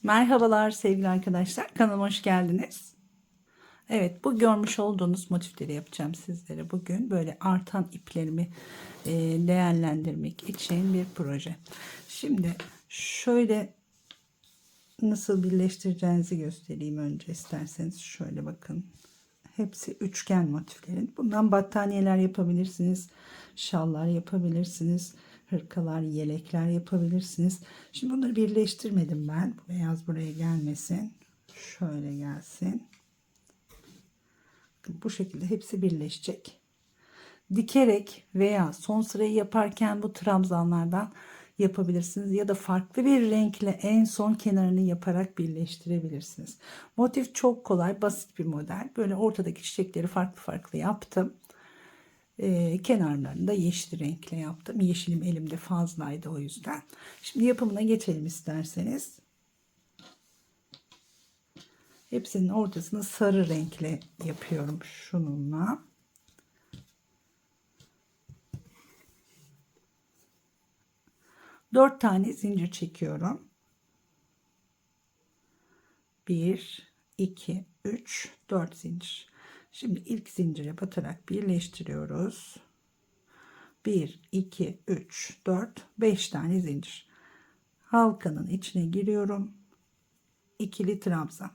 Merhabalar sevgili arkadaşlar, kanalıma hoş geldiniz. Evet, bu görmüş olduğunuz motifleri yapacağım sizlere bugün. Böyle artan iplerimi değerlendirmek için bir proje. Şimdi şöyle nasıl birleştireceğinizi göstereyim önce isterseniz. Şöyle bakın. Hepsi üçgen motiflerin. Bundan battaniyeler yapabilirsiniz. Şallar yapabilirsiniz. Hırkalar, yelekler yapabilirsiniz. Şimdi bunları birleştirmedim ben. Bu beyaz buraya gelmesin. Şöyle gelsin. Bu şekilde hepsi birleşecek. Dikerek veya son sırayı yaparken bu trabzanlardan yapabilirsiniz ya da farklı bir renkle en son kenarını yaparak birleştirebilirsiniz. Motif çok kolay, basit bir model. Böyle ortadaki çiçekleri farklı farklı yaptım. Kenarlarını da yeşil renkle yaptım. Yeşilim elimde fazlaydı o yüzden. Şimdi yapımına geçelim isterseniz. Hepsinin ortasını sarı renkle yapıyorum şununla. Dört tane zincir çekiyorum. 1, 2, 3, 4 zincir. Şimdi ilk zincire batarak birleştiriyoruz. 1, 2, 3, 4, 5 tane zincir. Halkanın içine giriyorum. İkili trabzan.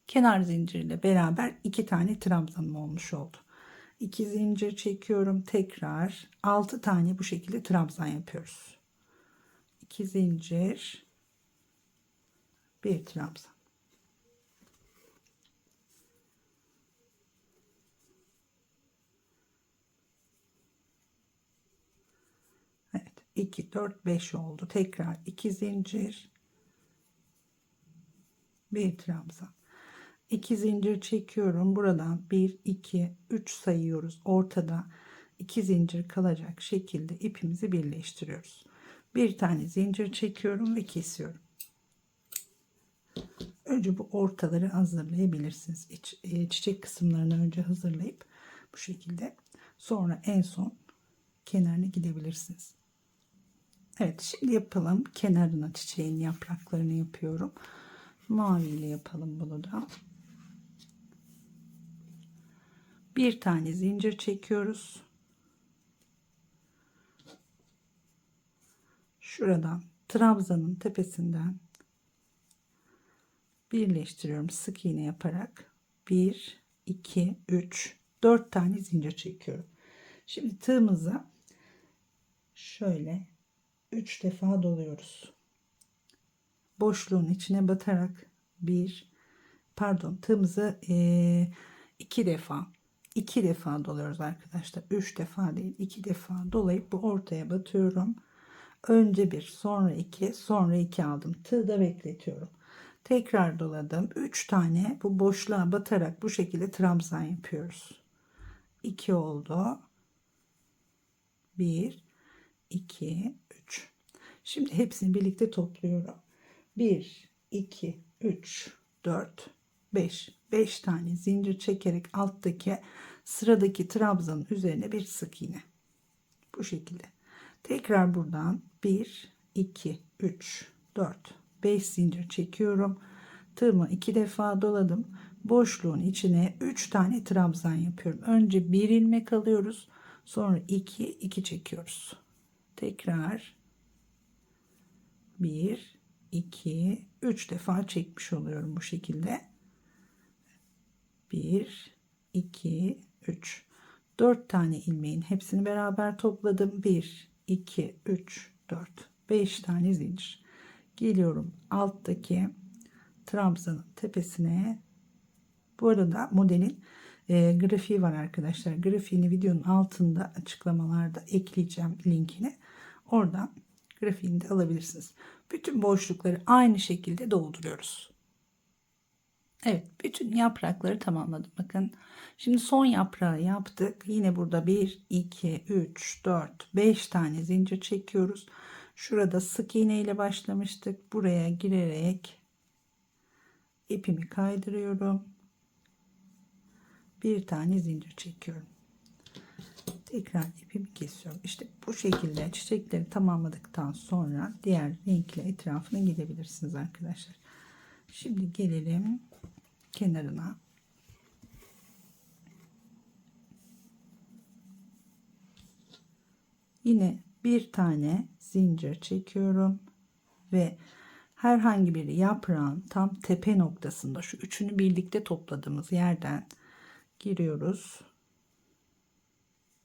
Kenar zinciriyle beraber 2 tane trabzanım olmuş oldu. 2 zincir çekiyorum. Tekrar 6 tane bu şekilde trabzan yapıyoruz. 2 zincir, 1 trabzan. Evet, 2 4 5 oldu. Tekrar 2 zincir, 1 trabzan. 2 zincir çekiyorum. Buradan 1 2 3 sayıyoruz. Ortada 2 zincir kalacak şekilde ipimizi birleştiriyoruz. Bir tane zincir çekiyorum ve kesiyorum. Önce bu ortaları hazırlayabilirsiniz. Çiçek kısımlarını önce hazırlayıp bu şekilde sonra en son kenarına gidebilirsiniz. Evet, şimdi yapalım. Kenarına çiçeğin yapraklarını yapıyorum. Mavi ile yapalım bunu da. Bir tane zincir çekiyoruz. Şuradan trabzanın tepesinden birleştiriyorum sık iğne yaparak. 1 2 3 4 tane zincir çekiyorum. Şimdi tığımıza şöyle 3 defa doluyoruz. Boşluğun içine batarak tığımızı 2 defa doluyoruz arkadaşlar. 3 defa değil, 2 defa dolayıp bu ortaya batıyorum. Önce 1, sonra 2, sonra 2 aldım. Tığda bekletiyorum. Tekrar doladım. 3 tane bu boşluğa batarak bu şekilde trabzan yapıyoruz. 2 oldu. 1 2 3. Şimdi hepsini birlikte topluyorum. 1 2 3 4 5. 5 tane zincir çekerek alttaki sıradaki trabzanın üzerine bir sık iğne. Bu şekilde. Tekrar buradan 1 2 3 4 5 zincir çekiyorum. Tığımı 2 defa doladım. Boşluğun içine 3 tane trabzan yapıyorum. Önce 1 ilmek alıyoruz. Sonra 2 çekiyoruz. Tekrar 1 2 3 defa çekmiş oluyorum bu şekilde. 1 2 3 4 tane ilmeğin hepsini beraber topladım. 1 2 3 4 5 tane zincir. Geliyorum alttaki trabzanın tepesine. Bu arada modelin grafiği var arkadaşlar. Grafiğini videonun altında açıklamalarda ekleyeceğim linkini. Oradan grafiğini de alabilirsiniz. Bütün boşlukları aynı şekilde dolduruyoruz. Evet, bütün yaprakları tamamladım. Bakın. Şimdi son yaprağı yaptık. Yine burada 1 2 3 4 5 tane zincir çekiyoruz. Şurada sık iğne ile başlamıştık. Buraya girerek ipimi kaydırıyorum. Bir tane zincir çekiyorum. Tekrar ipimi kesiyorum. İşte bu şekilde çiçekleri tamamladıktan sonra diğer renkle etrafına gidebilirsiniz arkadaşlar. Şimdi gelelim kenarına. Yine bir tane zincir çekiyorum ve herhangi bir yaprağın tam tepe noktasında şu üçünü birlikte topladığımız yerden giriyoruz.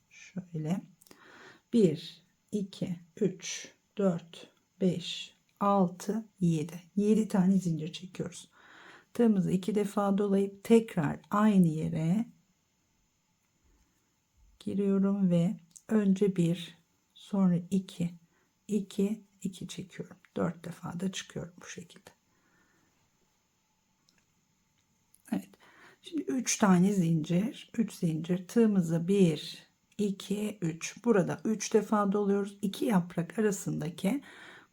Şöyle 1 2 3 4 5 6 7 tane zincir çekiyoruz. Tığımızı 2 defa dolayıp tekrar aynı yere giriyorum ve önce 1, sonra 2 2 çekiyorum. 4 defa da çıkıyorum bu şekilde. Evet. Şimdi 3 tane zincir, 3 zincir, tığımızı 1 2 3, burada 3 defa doluyoruz. 2 yaprak arasındaki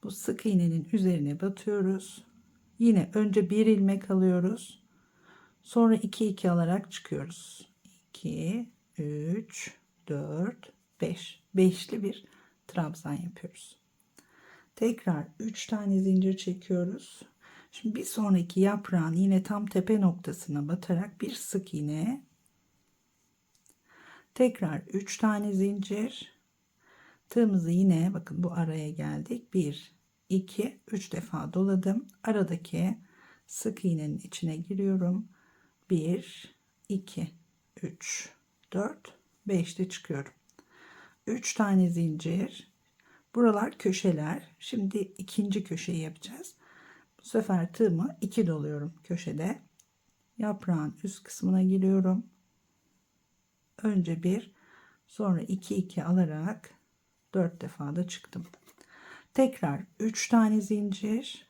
bu sık iğnenin üzerine batıyoruz. Yine önce bir ilmek alıyoruz. Sonra 2 alarak çıkıyoruz. 2 3 4 5, beşli bir trabzan yapıyoruz. Tekrar 3 tane zincir çekiyoruz. Şimdi bir sonraki yaprağın yine tam tepe noktasına batarak bir sık iğne, tekrar 3 tane zincir, tığımızı yine bakın bu araya geldik. 1 2 3 defa doladım. Aradaki sık iğnenin içine giriyorum. 1 2 3 4 5'te çıkıyorum. 3 tane zincir. Buralar köşeler. Şimdi ikinci köşeyi yapacağız. Bu sefer tığımı 2 doluyorum köşede. Yaprağın üst kısmına giriyorum. Önce 1, sonra 2 alarak 4 defa da çıktım. Tekrar 3 tane zincir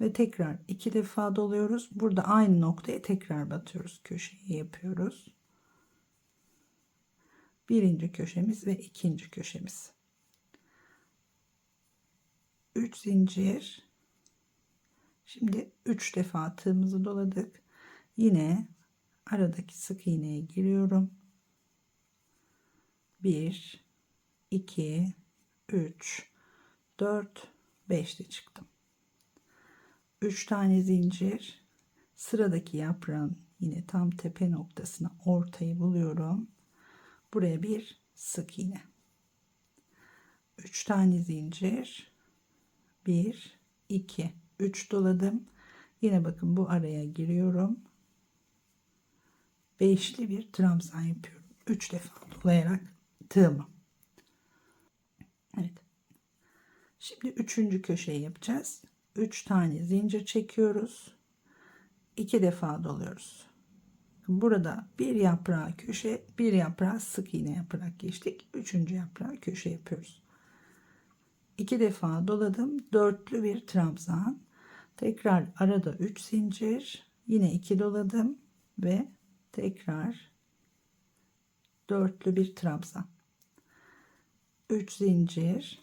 ve tekrar 2 defa doluyoruz. Burada aynı noktaya tekrar batıyoruz. Köşeyi yapıyoruz. Birinci köşemiz ve ikinci köşemiz. 3 zincir. Şimdi 3 defa tığımızı doladık. Yine aradaki sık iğneye giriyorum. 1 2 3 4 5'te çıktım. 3 tane zincir, sıradaki yaprağın yine tam tepe noktasına ortayı buluyorum. Buraya bir sık iğne. 3 tane zincir, 1 2 3 doladım. Yine bakın bu araya giriyorum. Beşli bir trabzan yapıyorum. 3 defa dolayarak tığımı. Evet. Şimdi üçüncü köşeyi yapacağız. 3 tane zincir çekiyoruz. 2 defa doluyoruz. Burada bir yaprağı köşe, bir yaprağı sık iğne yaparak geçtik. Üçüncü yaprağı köşe yapıyoruz. 2 defa doladım. Dörtlü bir trabzan. Tekrar arada 3 zincir. Yine 2 doladım ve tekrar dörtlü bir trabzan. 3 zincir.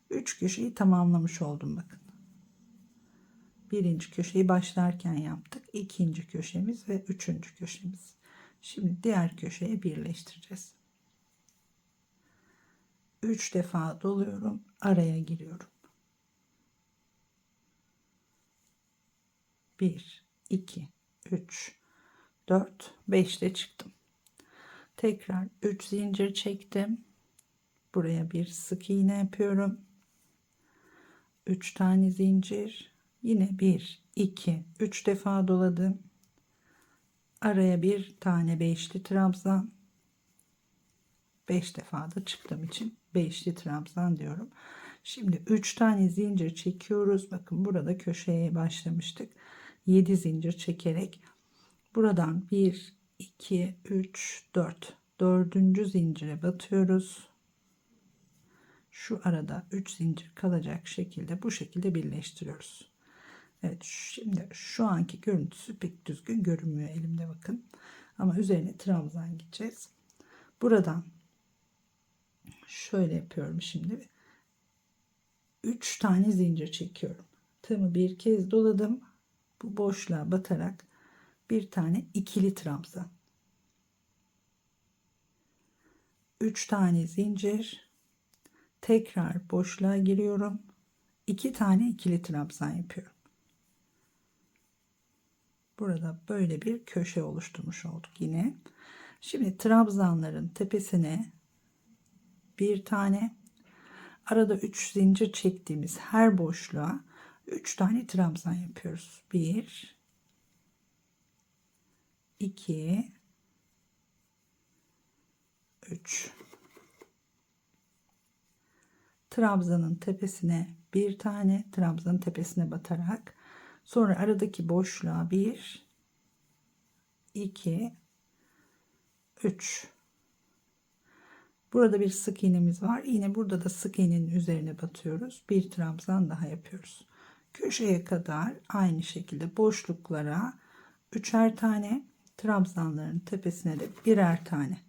3 köşeyi tamamlamış oldum bakın. Birinci köşeyi başlarken yaptık. İkinci köşemiz ve üçüncü köşemiz. Şimdi diğer köşeye birleştireceğiz. 3 defa doluyorum. Araya giriyorum. 1, 2, 3, 4, 5'te çıktım. Tekrar 3 zincir çektim. Buraya bir sık iğne yapıyorum. 3 tane zincir. Yine 1, 2, 3 defa doladım. Araya bir tane beşli trabzan. 5 defa da çıktığım için beşli trabzan diyorum. Şimdi 3 tane zincir çekiyoruz. Bakın burada köşeye başlamıştık. 7 zincir çekerek buradan 1 2 3 4 dördüncü zincire batıyoruz. Şu arada 3 zincir kalacak şekilde bu şekilde birleştiriyoruz. Evet, şimdi şu anki görüntüsü pek düzgün görünmüyor elimde bakın. Ama üzerine trabzan gideceğiz. Buradan şöyle yapıyorum şimdi. 3 tane zincir çekiyorum. Tığımı bir kez doladım. Bu boşluğa batarak bir tane ikili trabzan. 3 tane zincir, tekrar boşluğa giriyorum. 2 tane ikili trabzan yapıyorum. Burada böyle bir köşe oluşturmuş olduk yine. Şimdi trabzanların tepesine bir tane, arada 3 zincir çektiğimiz her boşluğa 3 tane trabzan yapıyoruz. 1 2 3. Trabzanın tepesine bir tane, trabzanın tepesine batarak sonra aradaki boşluğa 1 2 3. Burada bir sık iğnemiz var. Yine burada da sık iğnenin üzerine batıyoruz. Bir trabzan daha yapıyoruz. Köşeye kadar aynı şekilde boşluklara üçer tane, trabzanların tepesine de birer tane.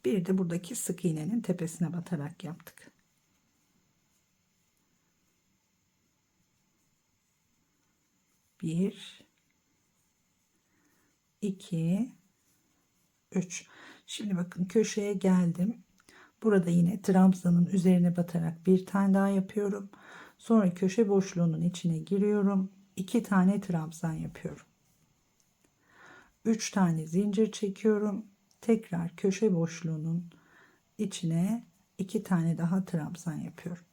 Bir de buradaki sık iğnenin tepesine batarak yaptık. Bir, iki, üç. Şimdi bakın köşeye geldim. Burada yine trabzanın üzerine batarak bir tane daha yapıyorum. Sonra köşe boşluğunun içine giriyorum. 2 tane trabzan yapıyorum. 3 tane zincir çekiyorum. Tekrar köşe boşluğunun içine 2 tane daha trabzan yapıyorum.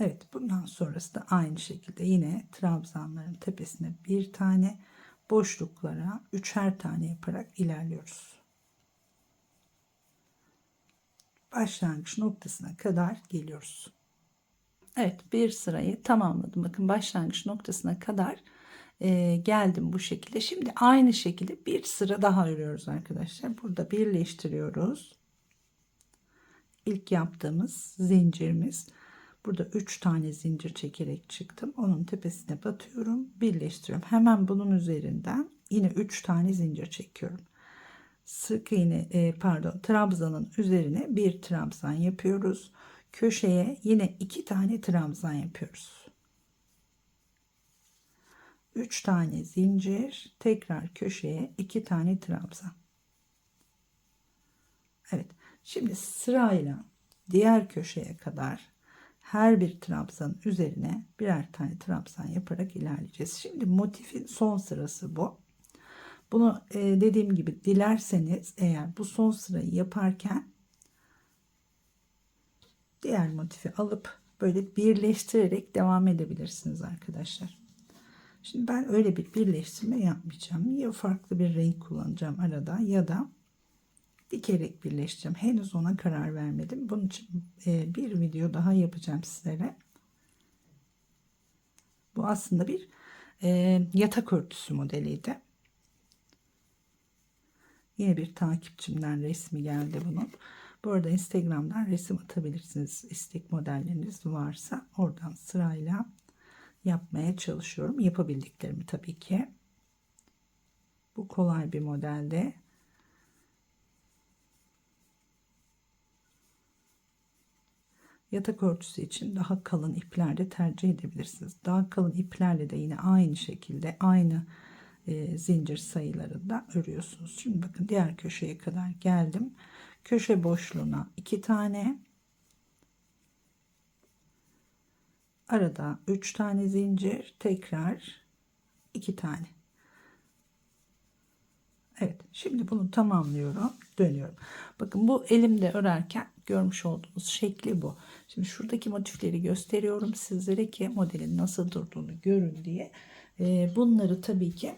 Evet, bundan sonrası da aynı şekilde yine trabzanların tepesine bir tane, boşluklara üçer tane yaparak ilerliyoruz. Başlangıç noktasına kadar geliyoruz. Evet, bir sırayı tamamladım. Bakın başlangıç noktasına kadar geldim bu şekilde. Şimdi aynı şekilde bir sıra daha örüyoruz arkadaşlar. Burada birleştiriyoruz. İlk yaptığımız zincirimiz. Burada 3 tane zincir çekerek çıktım. Onun tepesine batıyorum, birleştiriyorum. Hemen bunun üzerinden yine 3 tane zincir çekiyorum. Sık iğne trabzanın üzerine bir trabzan yapıyoruz. Köşeye yine 2 tane trabzan yapıyoruz. 3 tane zincir, tekrar köşeye 2 tane trabzan. Evet, şimdi sırayla diğer köşeye kadar her bir trabzanın üzerine birer tane trabzan yaparak ilerleyeceğiz. Şimdi motifin son sırası bu. Bunu dediğim gibi dilerseniz eğer bu son sırayı yaparken diğer motifi alıp böyle birleştirerek devam edebilirsiniz arkadaşlar. Şimdi ben öyle bir birleştirme yapmayacağım. Ya farklı bir renk kullanacağım arada ya da dikerek birleştireceğim. Henüz ona karar vermedim. Bunun için bir video daha yapacağım sizlere. Bu aslında bir yatak örtüsü modeliydi. Yine bir takipçimden resmi geldi bunun. Bu arada Instagram'dan resim atabilirsiniz. İstek modelleriniz varsa oradan sırayla yapmaya çalışıyorum. Yapabildiklerimi tabii ki. Bu kolay bir modelde. Yatak örtüsü için daha kalın ipler de tercih edebilirsiniz. Daha kalın iplerle de yine aynı şekilde aynı zincir sayılarında örüyorsunuz. Şimdi bakın diğer köşeye kadar geldim. Köşe boşluğuna 2 tane, arada 3 tane zincir, tekrar 2 tane. Evet, şimdi bunu tamamlıyorum, dönüyorum. Bakın bu elimde örerken görmüş olduğunuz şekli bu. Şimdi şuradaki motifleri gösteriyorum sizlere ki modelin nasıl durduğunu görün diye. Bunları tabii ki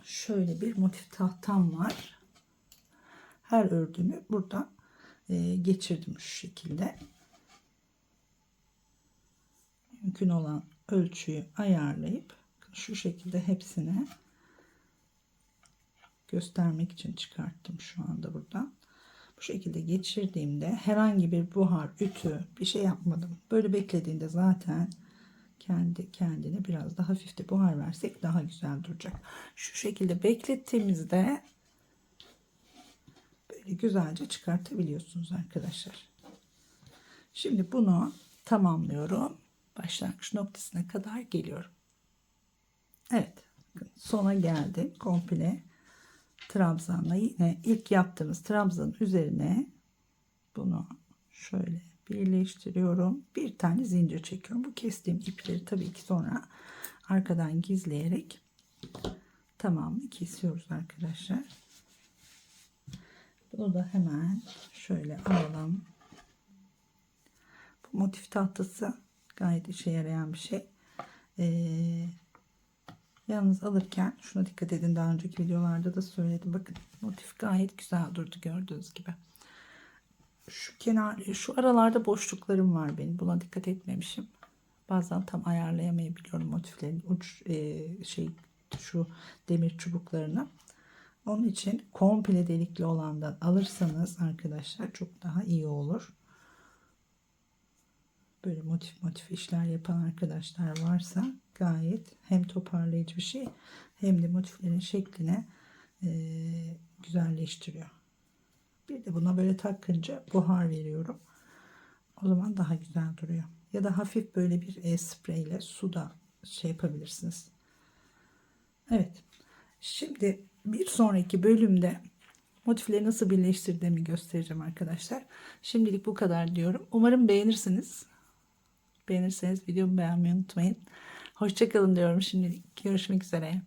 şöyle bir motif tahtam var. Her ördüğümü buradan geçirdim şu şekilde. Mümkün olan ölçüyü ayarlayıp şu şekilde hepsini göstermek için çıkarttım şu anda buradan. Bu şekilde geçirdiğimde herhangi bir buhar, ütü bir şey yapmadım. Böyle beklediğinde zaten kendi kendine biraz daha hafif de buhar versek daha güzel duracak. Şu şekilde beklettiğimizde böyle güzelce çıkartabiliyorsunuz arkadaşlar. Şimdi bunu tamamlıyorum. Başlangıç noktasına kadar geliyorum. Evet, sona geldim. Komple trabzanla yine ilk yaptığımız trabzanın üzerine bunu şöyle birleştiriyorum. Bir tane zincir çekiyorum. Bu kestiğim ipleri tabii ki sonra arkadan gizleyerek tamamını kesiyoruz arkadaşlar. Bunu da hemen şöyle alalım. Bu motif tahtası gayet işe yarayan bir şey. Yalnız alırken şuna dikkat edin, daha önceki videolarda da söyledim. Bakın motif gayet güzel durdu gördüğünüz gibi. Şu kenar, şu aralarda boşluklarım var benim. Buna dikkat etmemişim. Bazen tam ayarlayamayabiliyorum motiflerin uç şu demir çubuklarını. Onun için komple delikli olandan alırsanız arkadaşlar çok daha iyi olur. Böyle motif işler yapan arkadaşlar varsa gayet hem toparlayıcı bir şey hem de motiflerin şeklini güzelleştiriyor. Bir de buna böyle takınca buhar veriyorum. O zaman daha güzel duruyor. Ya da hafif böyle bir spreyle suda şey yapabilirsiniz. Evet. Şimdi bir sonraki bölümde motifleri nasıl birleştirdiğimi göstereceğim arkadaşlar. Şimdilik bu kadar diyorum. Umarım beğenirsiniz. Beğenirseniz videomu beğenmeyi unutmayın. Hoşça kalın diyorum şimdilik. Görüşmek üzere.